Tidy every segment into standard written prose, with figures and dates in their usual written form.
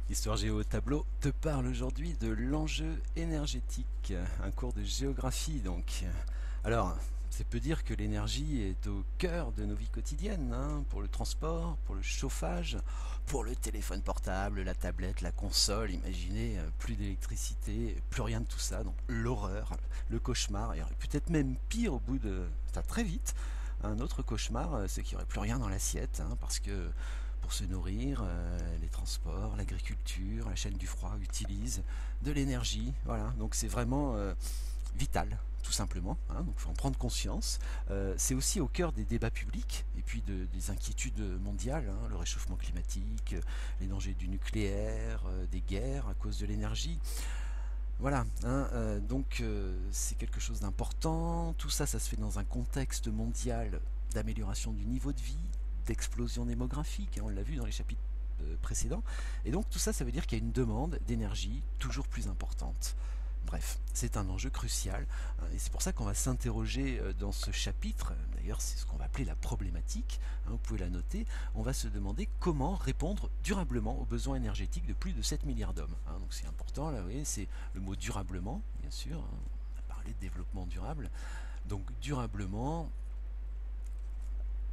Histoire Géo au tableau te parle aujourd'hui de l'enjeu énergétique, un cours de géographie donc. Alors, c'est peu dire que l'énergie est au cœur de nos vies quotidiennes, hein, pour le transport, pour le chauffage, pour le téléphone portable, la tablette, la console. Imaginez, plus d'électricité, plus rien de tout ça, donc l'horreur, le cauchemar, et peut-être même pire au bout de... ça très vite. Un autre cauchemar, c'est qu'il n'y aurait plus rien dans l'assiette, hein, parce que pour se nourrir, les transports, l'agriculture, la chaîne du froid utilise de l'énergie. Voilà, donc c'est vraiment vital, tout simplement. Hein, donc il faut en prendre conscience. C'est aussi au cœur des débats publics et puis des inquiétudes mondiales, hein, le réchauffement climatique, les dangers du nucléaire, des guerres à cause de l'énergie. Voilà, hein, c'est quelque chose d'important. Tout ça, ça se fait dans un contexte mondial d'amélioration du niveau de vie, d'explosion démographique, hein, on l'a vu dans les chapitres précédents. Et donc tout ça, ça veut dire qu'il y a une demande d'énergie toujours plus importante. Bref, c'est un enjeu crucial, hein, et c'est pour ça qu'on va s'interroger dans ce chapitre, d'ailleurs c'est ce qu'on va appeler la problématique, hein, vous pouvez la noter, on va se demander comment répondre durablement aux besoins énergétiques de plus de 7 milliards d'hommes. Hein, donc c'est important, là vous voyez, c'est le mot durablement, bien sûr, hein, on a parlé de développement durable, donc durablement,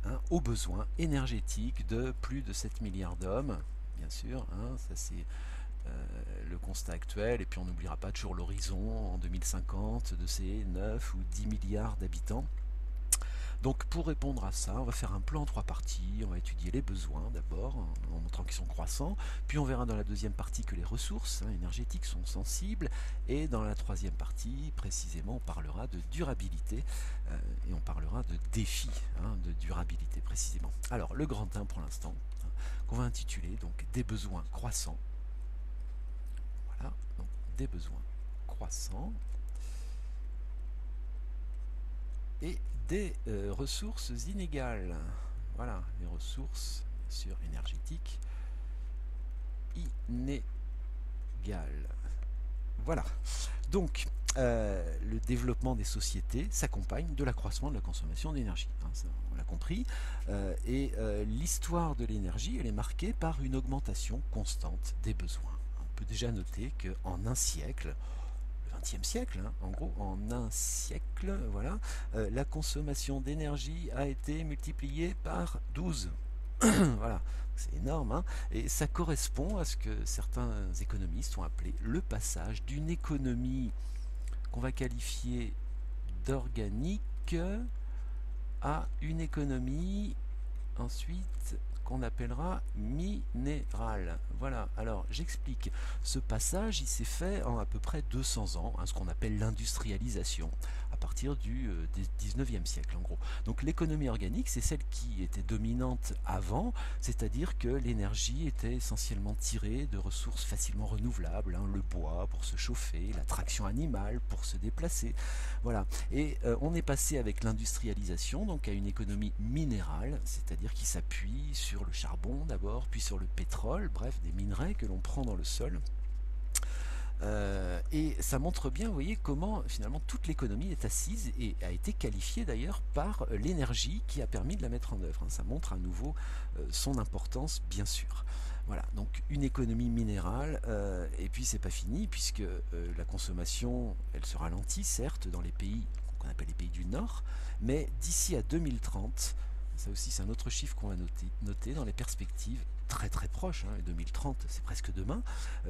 hein, aux besoins énergétiques de plus de 7 milliards d'hommes, bien sûr, hein, ça c'est le constat actuel, et puis on n'oubliera pas toujours l'horizon en 2050 de ces 9 ou 10 milliards d'habitants. Donc pour répondre à ça, on va faire un plan en trois parties, on va étudier les besoins d'abord, en montrant qu'ils sont croissants, puis on verra dans la deuxième partie que les ressources, hein, énergétiques sont sensibles, et dans la troisième partie, précisément, on parlera de durabilité, et on parlera de défis, hein, de durabilité précisément. Alors le grand 1 pour l'instant, hein, qu'on va intituler donc des besoins croissants. Voilà, donc des besoins croissants et des ressources inégales. Voilà, les ressources, bien sûr, énergétiques inégales. Voilà. Donc, le développement des sociétés s'accompagne de l'accroissement de la consommation d'énergie. Hein, ça, on l'a compris. L'histoire de l'énergie, elle est marquée par une augmentation constante des besoins. On peut déjà noter qu'en un siècle, le XXe siècle, hein, en gros, en un siècle, voilà, la consommation d'énergie a été multipliée par 12. Voilà, c'est énorme, hein, et ça correspond à ce que certains économistes ont appelé le passage d'une économie qu'on va qualifier d'organique à une économie ensuite qu'on appellera minérale. Voilà, alors j'explique. Ce passage, il s'est fait en à peu près 200 ans, hein, ce qu'on appelle l'industrialisation, à partir du 19e siècle en gros. Donc l'économie organique, c'est celle qui était dominante avant, c'est-à-dire que l'énergie était essentiellement tirée de ressources facilement renouvelables, hein, le bois pour se chauffer, la traction animale pour se déplacer. Voilà, et on est passé avec l'industrialisation donc à une économie minérale, c'est-à-dire qui s'appuie sur le charbon d'abord, puis sur le pétrole, bref, des minerais que l'on prend dans le sol. Et ça montre bien, vous voyez, comment finalement toute l'économie est assise et a été qualifiée d'ailleurs par l'énergie qui a permis de la mettre en œuvre. Ça montre à nouveau son importance, bien sûr. Voilà, donc une économie minérale, et puis c'est pas fini, puisque la consommation, elle se ralentit, certes, dans les pays qu'on appelle les pays du Nord, mais d'ici à 2030, ça aussi c'est un autre chiffre qu'on va noter dans les perspectives très très proches, hein, 2030 c'est presque demain,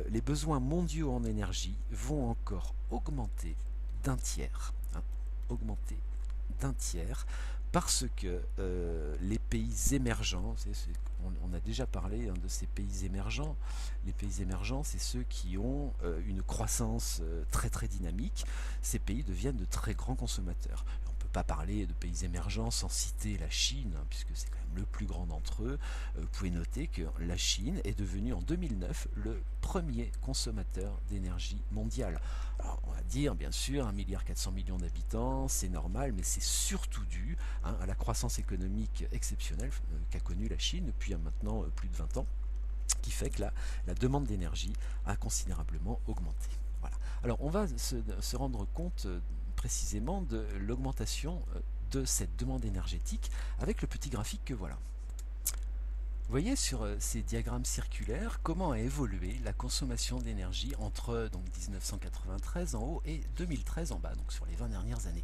les besoins mondiaux en énergie vont encore augmenter d'un tiers, hein, augmenter d'un tiers, parce que les pays émergents, on a déjà parlé, hein, de ces pays émergents, les pays émergents c'est ceux qui ont une croissance très très dynamique, ces pays deviennent de très grands consommateurs. On ne peut pas parler de pays émergents sans citer la Chine, hein, puisque c'est quand même le plus grand d'entre eux. Vous pouvez noter que la Chine est devenue en 2009 le premier consommateur d'énergie mondiale. Alors on va dire bien sûr 1,4 milliard d'habitants, c'est normal, mais c'est surtout dû, hein, à la croissance économique exceptionnelle qu'a connue la Chine depuis maintenant plus de 20 ans, qui fait que la demande d'énergie a considérablement augmenté. Voilà. Alors on va se rendre compte précisément de l'augmentation de cette demande énergétique avec le petit graphique que voilà. Vous voyez sur ces diagrammes circulaires comment a évolué la consommation d'énergie entre donc 1993 en haut et 2013 en bas, donc sur les 20 dernières années.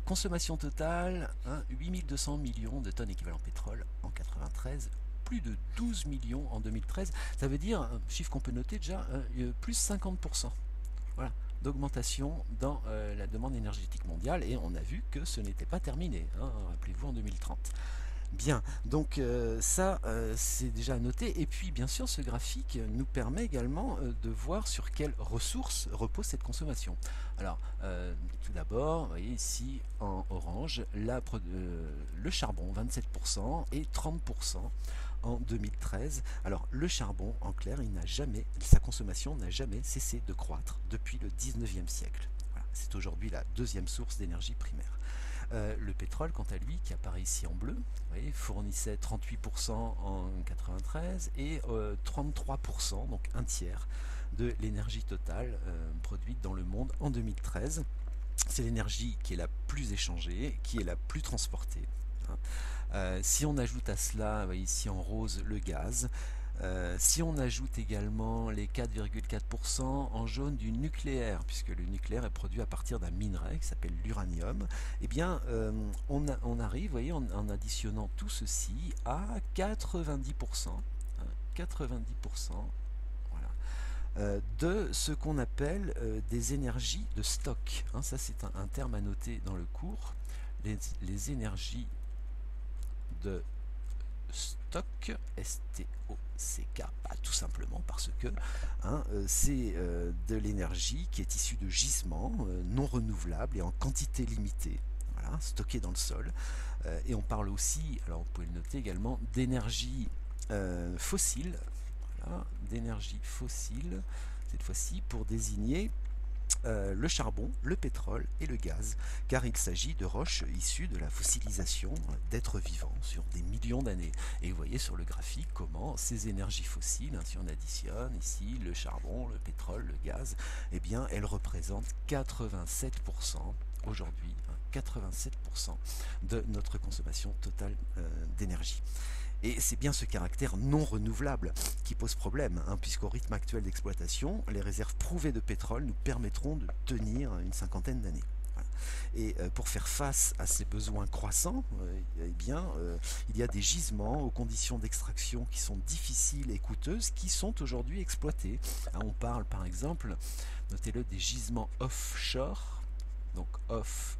Consommation totale, hein, 8200 millions de tonnes équivalent pétrole en 93, plus de 12 millions en 2013. Ça veut dire, un chiffre qu'on peut noter déjà, plus 50%. Voilà, d'augmentation dans la demande énergétique mondiale, et on a vu que ce n'était pas terminé, hein, rappelez-vous en 2030. Bien, donc ça c'est déjà à noter, et puis bien sûr ce graphique nous permet également de voir sur quelles ressources repose cette consommation. Alors tout d'abord, vous voyez ici en orange, le charbon 27% et 30% en 2013. Alors le charbon en clair, sa consommation n'a jamais cessé de croître depuis le 19e siècle. Voilà, c'est aujourd'hui la deuxième source d'énergie primaire. Le pétrole, quant à lui, qui apparaît ici en bleu, vous voyez, fournissait 38% en 93 et 33%, donc un tiers, de l'énergie totale produite dans le monde en 2013. C'est l'énergie qui est la plus échangée, qui est la plus transportée. Si on ajoute à cela, vous voyez ici en rose, le gaz, si on ajoute également les 4,4% en jaune du nucléaire, puisque le nucléaire est produit à partir d'un minerai qui s'appelle l'uranium, eh bien on arrive, vous voyez, en additionnant tout ceci à 90%, 90% de ce qu'on appelle des énergies de stock. Hein, ça c'est un terme à noter dans le cours. Les énergies de stock, S-T-O-C-K, tout simplement parce que c'est de l'énergie qui est issue de gisements non renouvelables et en quantité limitée, voilà, stockée dans le sol. Et on parle aussi, alors vous pouvez le noter également, d'énergie fossile, voilà, d'énergie fossile, cette fois-ci pour désigner le charbon, le pétrole et le gaz, car il s'agit de roches issues de la fossilisation d'êtres vivants sur des millions d'années. Et vous voyez sur le graphique comment ces énergies fossiles, si on additionne ici le charbon, le pétrole, le gaz, eh bien elles représentent 87% aujourd'hui, 87% de notre consommation totale d'énergie. Et c'est bien ce caractère non renouvelable qui pose problème, puisqu'au rythme actuel d'exploitation, les réserves prouvées de pétrole nous permettront de tenir une cinquantaine d'années. Voilà. Et pour faire face à ces besoins croissants, eh bien, il y a des gisements aux conditions d'extraction qui sont difficiles et coûteuses, qui sont aujourd'hui exploités. On parle par exemple, notez-le, des gisements offshore, donc off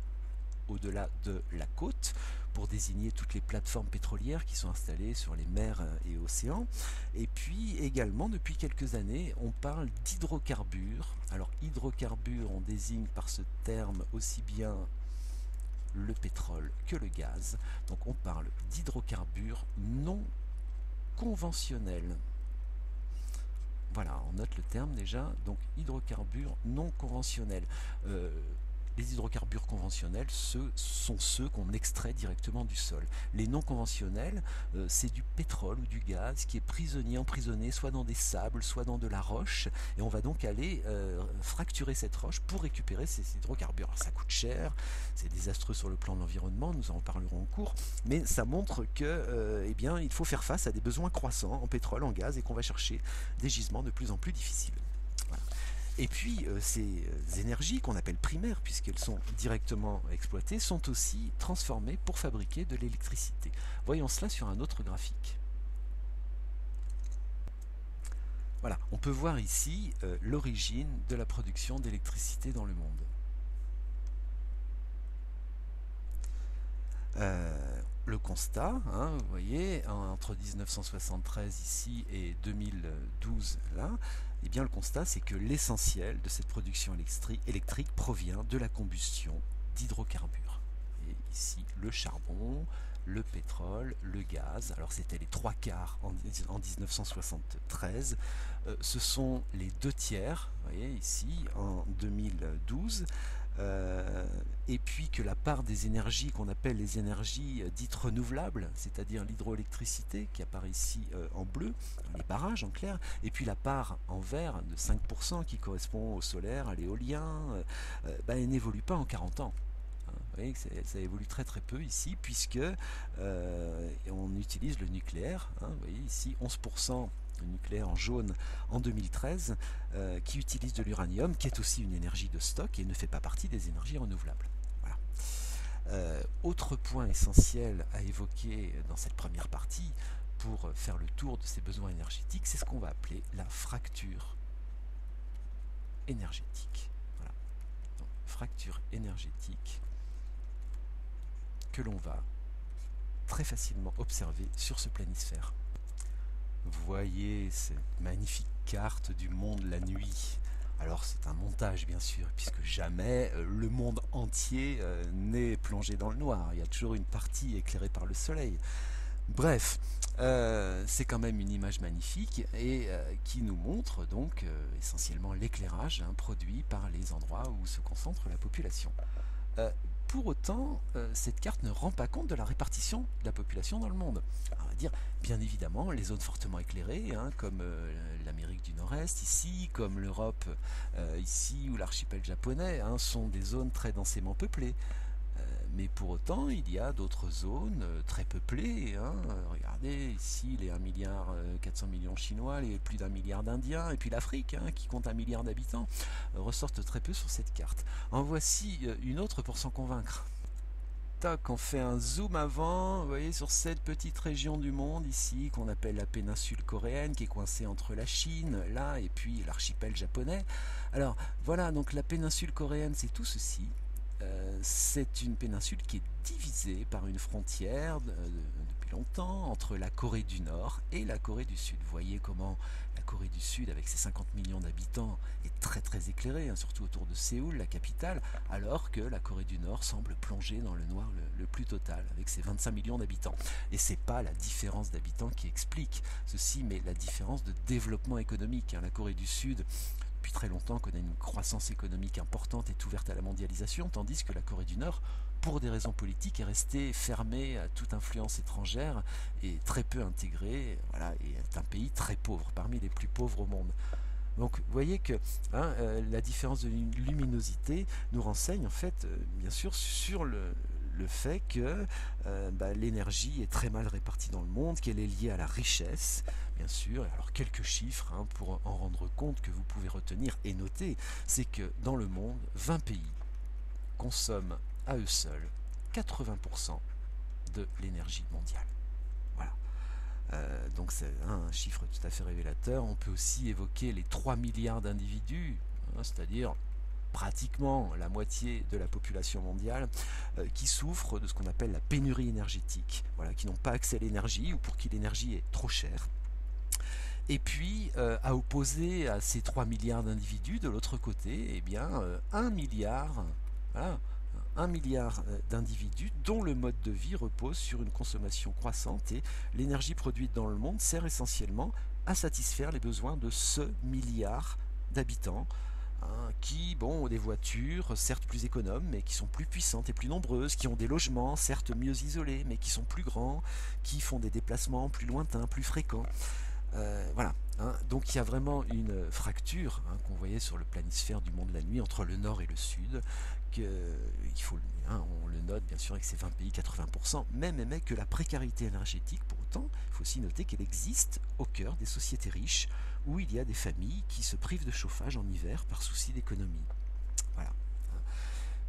au-delà de la côte, pour désigner toutes les plateformes pétrolières qui sont installées sur les mers et océans. Et puis également, depuis quelques années, on parle d'hydrocarbures. Alors hydrocarbures, on désigne par ce terme aussi bien le pétrole que le gaz. Donc on parle d'hydrocarbures non conventionnels. Voilà, on note le terme déjà, donc hydrocarbures non conventionnels. Les hydrocarbures conventionnels, sont ceux qu'on extrait directement du sol. Les non conventionnels, c'est du pétrole ou du gaz qui est emprisonné, soit dans des sables, soit dans de la roche, et on va donc aller fracturer cette roche pour récupérer ces hydrocarbures. Alors, ça coûte cher, c'est désastreux sur le plan de l'environnement, nous en parlerons en cours, mais ça montre que, eh bien, il faut faire face à des besoins croissants en pétrole, en gaz, et qu'on va chercher des gisements de plus en plus difficiles. Voilà. Et puis ces énergies qu'on appelle primaires, puisqu'elles sont directement exploitées, sont aussi transformées pour fabriquer de l'électricité. Voyons cela sur un autre graphique. Voilà, on peut voir ici l'origine de la production d'électricité dans le monde. Le constat, vous voyez, entre 1973 ici et 2012 là, eh bien le constat c'est que l'essentiel de cette production électrique provient de la combustion d'hydrocarbures. Et ici le charbon, le pétrole, le gaz, alors c'était les 3/4 en 1973, ce sont les 2/3, vous voyez ici, en 2012, et puis que la part des énergies qu'on appelle les énergies dites renouvelables, c'est-à-dire l'hydroélectricité qui apparaît ici en bleu, les barrages en clair, et puis la part en vert de 5% qui correspond au solaire, à l'éolien, elle n'évolue pas en 40 ans. Vous voyez que ça évolue très très peu ici, puisque on utilise le nucléaire. Hein, vous voyez ici 11% de nucléaire en jaune en 2013, qui utilise de l'uranium, qui est aussi une énergie de stock et ne fait pas partie des énergies renouvelables. Voilà. Autre point essentiel à évoquer dans cette première partie, pour faire le tour de ces besoins énergétiques, c'est ce qu'on va appeler la fracture énergétique. Voilà. Donc, fracture énergétique que l'on va très facilement observer sur ce planisphère. Voyez cette magnifique carte du monde la nuit. Alors c'est un montage bien sûr, puisque jamais le monde entier n'est plongé dans le noir. Il y a toujours une partie éclairée par le soleil. Bref, c'est quand même une image magnifique et qui nous montre donc essentiellement l'éclairage produit par les endroits où se concentre la population. Pour autant, cette carte ne rend pas compte de la répartition de la population dans le monde. On va dire, bien évidemment, les zones fortement éclairées, comme l'Amérique du Nord-Est ici, comme l'Europe ici, ou l'archipel japonais, sont des zones très densément peuplées. Mais pour autant, il y a d'autres zones très peuplées. Regardez ici les 1 milliard 400 millions chinois, les plus d'1 milliard d'Indiens, et puis l'Afrique, qui compte 1 milliard d'habitants, ressortent très peu sur cette carte. En voici une autre pour s'en convaincre. Tac, on fait un zoom avant, vous voyez, sur cette petite région du monde ici, qu'on appelle la péninsule coréenne, qui est coincée entre la Chine, là, et puis l'archipel japonais. Alors, voilà, donc la péninsule coréenne, c'est tout ceci. C'est une péninsule qui est divisée par une frontière depuis longtemps entre la Corée du Nord et la Corée du Sud. Vous voyez comment la Corée du Sud, avec ses 50 millions d'habitants, est très très éclairée, surtout autour de Séoul, la capitale, alors que la Corée du Nord semble plonger dans le noir le plus total, avec ses 25 millions d'habitants. Et c'est pas la différence d'habitants qui explique ceci, mais la différence de développement économique. La Corée du Sud, depuis très longtemps, connaît une croissance économique importante et est ouverte à la mondialisation, tandis que la Corée du Nord, pour des raisons politiques, est restée fermée à toute influence étrangère et très peu intégrée, voilà, et est un pays très pauvre, parmi les plus pauvres au monde. Donc vous voyez que la différence de luminosité nous renseigne en fait, bien sûr, sur le fait que l'énergie est très mal répartie dans le monde, qu'elle est liée à la richesse, bien sûr. Alors quelques chiffres pour en rendre compte que vous pouvez retenir et noter, c'est que dans le monde, 20 pays consomment à eux seuls 80% de l'énergie mondiale. Voilà. Donc c'est un chiffre tout à fait révélateur. On peut aussi évoquer les 3 milliards d'individus, c'est-à-dire pratiquement la moitié de la population mondiale, qui souffrent de ce qu'on appelle la pénurie énergétique, voilà, qui n'ont pas accès à l'énergie ou pour qui l'énergie est trop chère. Et puis, à opposer à ces 3 milliards d'individus, de l'autre côté, 1 milliard, voilà, 1 milliard d'individus dont le mode de vie repose sur une consommation croissante, et l'énergie produite dans le monde sert essentiellement à satisfaire les besoins de ce milliard d'habitants, qui ont des voitures certes plus économes mais qui sont plus puissantes et plus nombreuses, qui ont des logements certes mieux isolés mais qui sont plus grands, qui font des déplacements plus lointains, plus fréquents. Voilà. Donc il y a vraiment une fracture qu'on voyait sur le planisphère du monde la nuit entre le nord et le sud, on le note bien sûr avec ces 20 pays, 80%, mais que la précarité énergétique, pour autant, il faut aussi noter qu'elle existe au cœur des sociétés riches, où il y a des familles qui se privent de chauffage en hiver par souci d'économie. Voilà.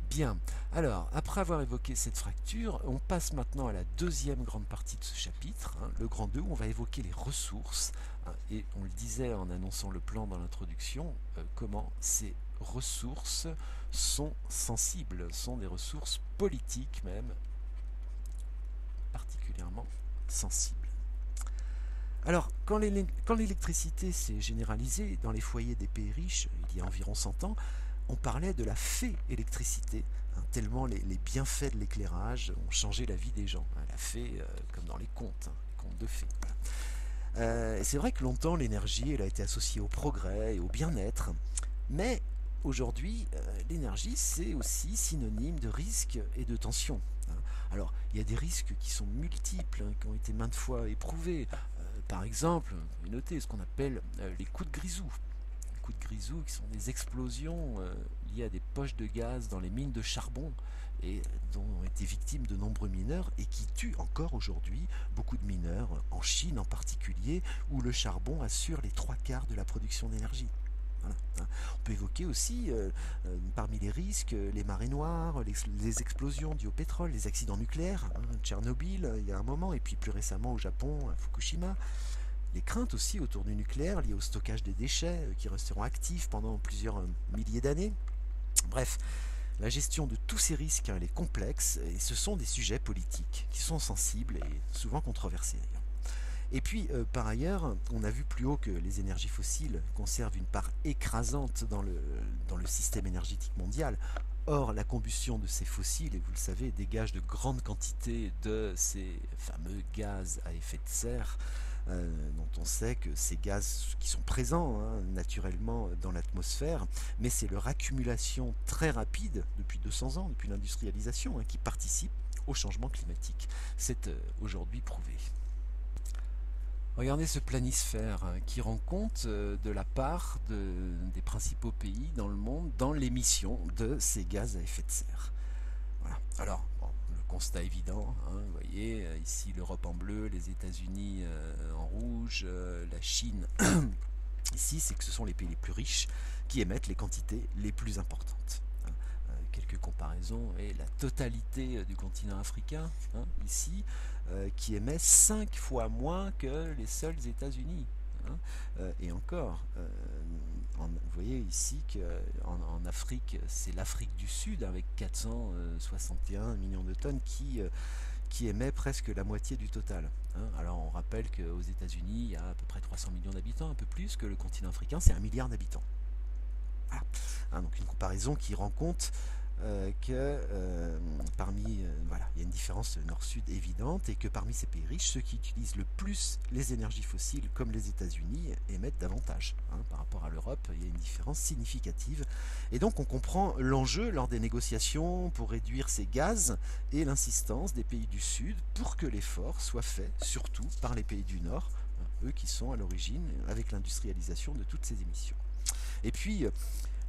Bien, alors, après avoir évoqué cette fracture, on passe maintenant à la deuxième grande partie de ce chapitre, le grand 2, où on va évoquer les ressources, et on le disait en annonçant le plan dans l'introduction, comment ces ressources sont sensibles, sont des ressources politiques même, particulièrement sensibles. Alors, quand l'électricité s'est généralisée dans les foyers des pays riches, il y a environ 100 ans, on parlait de la fée électricité, tellement les bienfaits de l'éclairage ont changé la vie des gens. La fée, comme dans les contes de fées. Voilà. C'est vrai que longtemps, l'énergie elle a été associée au progrès et au bien-être, mais aujourd'hui, l'énergie, c'est aussi synonyme de risque et de tension. Alors, il y a des risques qui sont multiples, qui ont été maintes fois éprouvés. Par exemple, vous pouvez noter ce qu'on appelle les coups de grisou. Les coups de grisou qui sont des explosions liées à des poches de gaz dans les mines de charbon et dont ont été victimes de nombreux mineurs et qui tuent encore aujourd'hui beaucoup de mineurs, en Chine en particulier, où le charbon assure les 3/4 de la production d'énergie. Voilà. On peut évoquer aussi, parmi les risques, les marées noires, les explosions dues au pétrole, les accidents nucléaires, Tchernobyl il y a un moment, et puis plus récemment au Japon, à Fukushima. Les craintes aussi autour du nucléaire liées au stockage des déchets qui resteront actifs pendant plusieurs milliers d'années. Bref, la gestion de tous ces risques, elle est complexe et ce sont des sujets politiques qui sont sensibles et souvent controversés d'ailleurs. Et puis, par ailleurs, on a vu plus haut que les énergies fossiles conservent une part écrasante dans le système énergétique mondial. Or, la combustion de ces fossiles, et vous le savez, dégage de grandes quantités de ces fameux gaz à effet de serre, dont on sait que ces gaz qui sont présents naturellement dans l'atmosphère, mais c'est leur accumulation très rapide depuis 200 ans, depuis l'industrialisation, qui participe au changement climatique. C'est aujourd'hui prouvé. Regardez ce planisphère qui rend compte de la part des principaux pays dans le monde dans l'émission de ces gaz à effet de serre. Voilà. Alors, bon, le constat évident, vous voyez, ici l'Europe en bleu, les États-Unis en rouge, la Chine ici, c'est que ce sont les pays les plus riches qui émettent les quantités les plus importantes. Quelques comparaisons, et la totalité du continent africain, ici, qui émet 5 fois moins que les seuls États-Unis. Et encore, vous voyez ici qu'en Afrique, c'est l'Afrique du Sud avec 461 millions de tonnes qui émet presque la moitié du total. Alors on rappelle qu'aux États-Unis, il y a à peu près 300 millions d'habitants, un peu plus que le continent africain, c'est 1 milliard d'habitants. Voilà. Donc une comparaison qui rend compte que voilà, il y a une différence nord-sud évidente et que parmi ces pays riches, ceux qui utilisent le plus les énergies fossiles, comme les États-Unis, émettent davantage. Par rapport à l'Europe, il y a une différence significative. Et donc on comprend l'enjeu lors des négociations pour réduire ces gaz et l'insistance des pays du Sud pour que l'effort soit fait surtout par les pays du Nord, eux qui sont à l'origine avec l'industrialisation de toutes ces émissions. Et puis,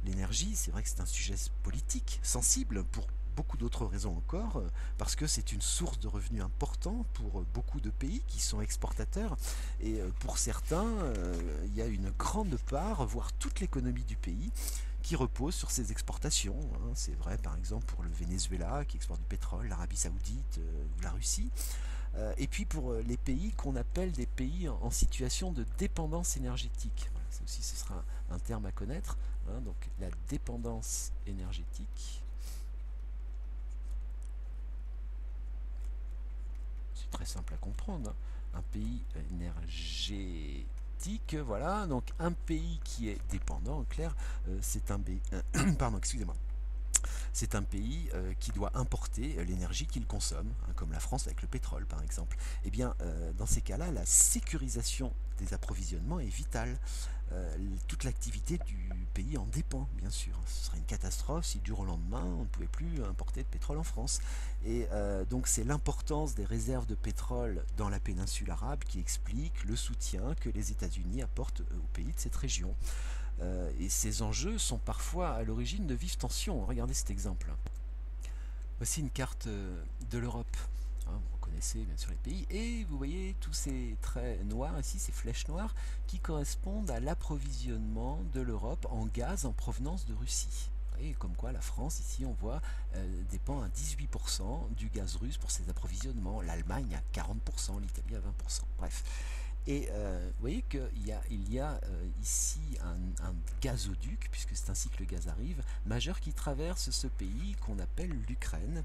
l'énergie, c'est vrai que c'est un sujet politique, sensible, pour beaucoup d'autres raisons encore, parce que c'est une source de revenus important pour beaucoup de pays qui sont exportateurs, et pour certains, il y a une grande part, voire toute l'économie du pays, qui repose sur ses exportations. C'est vrai par exemple pour le Venezuela qui exporte du pétrole, l'Arabie Saoudite ou la Russie. Et puis pour les pays qu'on appelle des pays en situation de dépendance énergétique. Voilà, ça aussi ce sera un terme à connaître. Donc la dépendance énergétique, c'est très simple à comprendre. Un pays énergétique, voilà, donc un pays qui est dépendant, en clair, c'est un pays, pardon, excusez-moi. C'est un pays qui doit importer l'énergie qu'il consomme, comme la France avec le pétrole par exemple. Eh bien, dans ces cas-là, la sécurisation des approvisionnements est vitale. Toute l'activité du pays en dépend, bien sûr. Ce serait une catastrophe si du jour au lendemain, on ne pouvait plus importer de pétrole en France. Et donc c'est l'importance des réserves de pétrole dans la péninsule arabe qui explique le soutien que les États-Unis apportent aux pays de cette région. Et ces enjeux sont parfois à l'origine de vives tensions. Regardez cet exemple. Voici une carte de l'Europe. Vous reconnaissez bien sûr les pays. Et vous voyez tous ces traits noirs ici, ces flèches noires, qui correspondent à l'approvisionnement de l'Europe en gaz en provenance de Russie. Et comme quoi la France, ici on voit, dépend à 18% du gaz russe pour ses approvisionnements. L'Allemagne à 40%, l'Italie à 20%. Bref. Et vous voyez qu'il y a ici un gazoduc, puisque c'est ainsi que le gaz arrive, majeur qui traverse ce pays qu'on appelle l'Ukraine.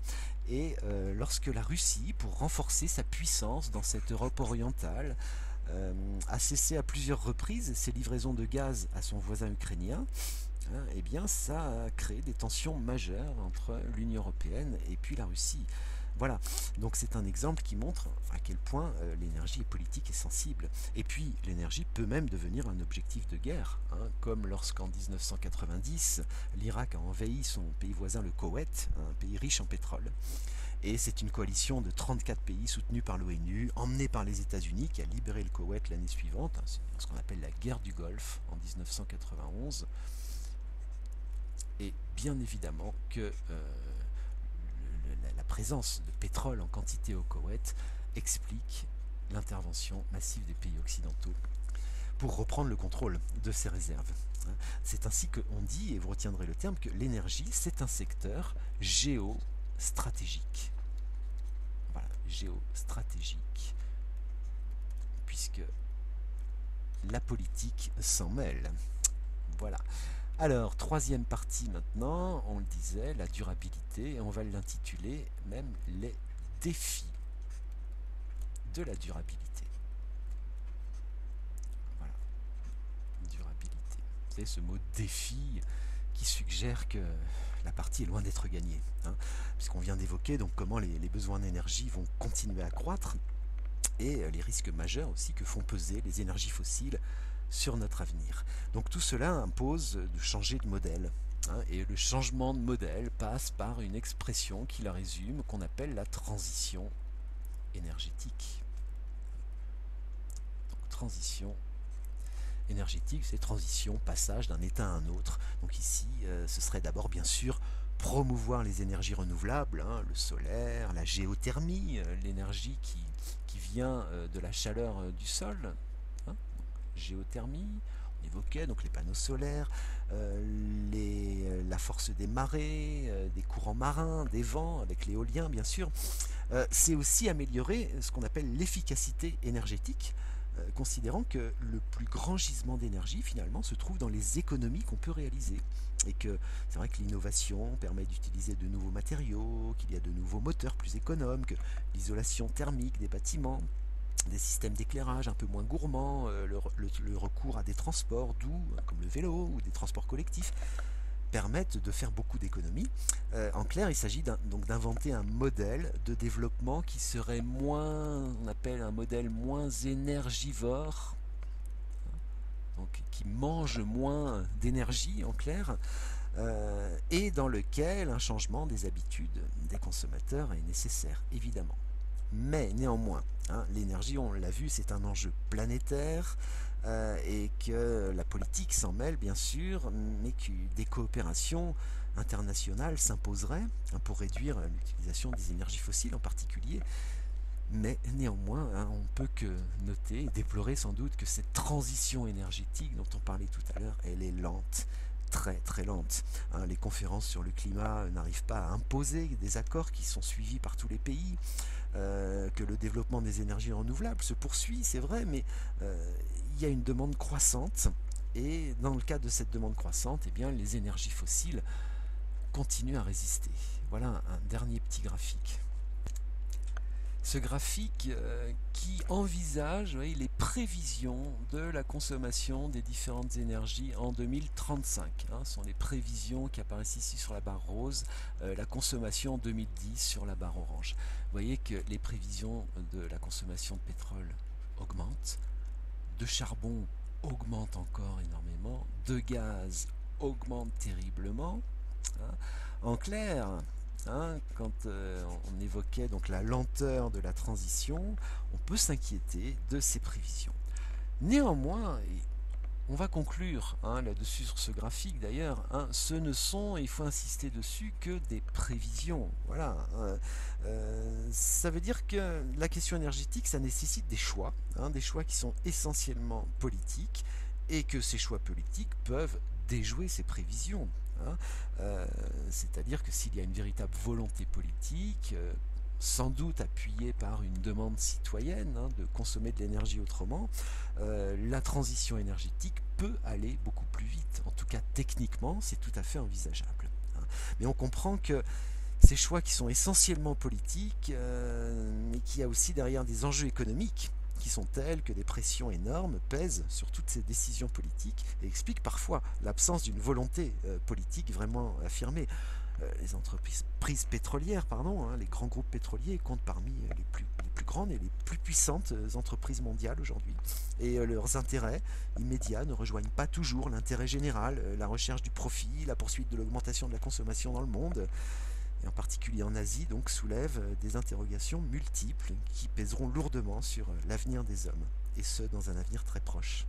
Et lorsque la Russie, pour renforcer sa puissance dans cette Europe orientale, a cessé à plusieurs reprises ses livraisons de gaz à son voisin ukrainien, eh bien ça a créé des tensions majeures entre l'Union européenne et puis la Russie. Voilà, donc c'est un exemple qui montre à quel point l'énergie est politique et sensible. Et puis l'énergie peut même devenir un objectif de guerre, comme lorsqu'en 1990, l'Irak a envahi son pays voisin le Koweït, un pays riche en pétrole. Et c'est une coalition de 34 pays soutenue par l'ONU, emmenée par les États-Unis, qui a libéré le Koweït l'année suivante, c'est ce qu'on appelle la guerre du Golfe en 1991. Et bien évidemment que la présence de pétrole en quantité au Koweït explique l'intervention massive des pays occidentaux pour reprendre le contrôle de ces réserves. C'est ainsi qu'on dit, et vous retiendrez le terme, que l'énergie, c'est un secteur géostratégique. Voilà, géostratégique, puisque la politique s'en mêle. Voilà. Alors, troisième partie maintenant, on le disait, la durabilité, et on va l'intituler même les défis de la durabilité. Voilà, durabilité. C'est ce mot défi qui suggère que la partie est loin d'être gagnée, hein, puisqu'on vient d'évoquer donc comment les besoins d'énergie vont continuer à croître et les risques majeurs aussi que font peser les énergies fossiles sur notre avenir. Donc tout cela impose de changer de modèle. Hein, et le changement de modèle passe par une expression qui la résume, qu'on appelle la transition énergétique. Donc transition énergétique, c'est transition, passage d'un état à un autre. Donc ici, ce serait d'abord bien sûr promouvoir les énergies renouvelables, hein, le solaire, la géothermie, l'énergie qui vient de la chaleur du sol, hein, géothermie, on évoquait donc les panneaux solaires, la force des marées, des courants marins, des vents, avec l'éolien bien sûr. C'est aussi améliorer ce qu'on appelle l'efficacité énergétique, considérant que le plus grand gisement d'énergie finalement se trouve dans les économies qu'on peut réaliser. Et que c'est vrai que l'innovation permet d'utiliser de nouveaux matériaux, qu'il y a de nouveaux moteurs plus économes, que l'isolation thermique des bâtiments, des systèmes d'éclairage un peu moins gourmands, le recours à des transports doux comme le vélo ou des transports collectifs permettent de faire beaucoup d'économies. En clair, il s'agit donc d'inventer un modèle de développement qui serait moins, on appelle un modèle moins énergivore, donc qui mange moins d'énergie en clair, et dans lequel un changement des habitudes des consommateurs est nécessaire, évidemment. Mais néanmoins, hein, l'énergie, on l'a vu, c'est un enjeu planétaire, et que la politique s'en mêle bien sûr, mais que des coopérations internationales s'imposeraient, hein, pour réduire l'utilisation des énergies fossiles en particulier. Mais néanmoins, hein, on ne peut que noter et déplorer sans doute que cette transition énergétique dont on parlait tout à l'heure, elle est lente, très très lente. Hein, les conférences sur le climat n'arrivent pas à imposer des accords qui sont suivis par tous les pays, que le développement des énergies renouvelables se poursuit, c'est vrai, mais il y a une demande croissante, et dans le cadre de cette demande croissante, eh bien, les énergies fossiles continuent à résister. Voilà un dernier petit graphique. Ce graphique qui envisage, voyez, les prévisions de la consommation des différentes énergies en 2035. Hein, ce sont les prévisions qui apparaissent ici sur la barre rose, la consommation en 2010 sur la barre orange. Vous voyez que les prévisions de la consommation de pétrole augmentent, de charbon augmentent encore énormément, de gaz augmente terriblement. Hein. En clair, hein, quand on évoquait donc la lenteur de la transition, on peut s'inquiéter de ces prévisions. Néanmoins, on va conclure, hein, là-dessus sur ce graphique d'ailleurs, hein, ce ne sont, et il faut insister dessus, que des prévisions. Voilà. Ça veut dire que la question énergétique, ça nécessite des choix, hein, des choix qui sont essentiellement politiques, et que ces choix politiques peuvent déjouer ces prévisions. Hein. C'est-à-dire que s'il y a une véritable volonté politique, sans doute appuyée par une demande citoyenne, hein, de consommer de l'énergie autrement, la transition énergétique peut aller beaucoup plus vite. En tout cas, techniquement, c'est tout à fait envisageable. Hein. Mais on comprend que ces choix qui sont essentiellement politiques, mais qu'il y a aussi derrière des enjeux économiques qui sont tels que des pressions énormes pèsent sur toutes ces décisions politiques et expliquent parfois l'absence d'une volonté politique vraiment affirmée. Les entreprises pétrolières, hein, les grands groupes pétroliers comptent parmi les plus grandes et les plus puissantes entreprises mondiales aujourd'hui. Et leurs intérêts immédiats ne rejoignent pas toujours l'intérêt général, la recherche du profit, la poursuite de l'augmentation de la consommation dans le monde, et en particulier en Asie, donc soulèvent des interrogations multiples qui pèseront lourdement sur l'avenir des hommes, et ce dans un avenir très proche.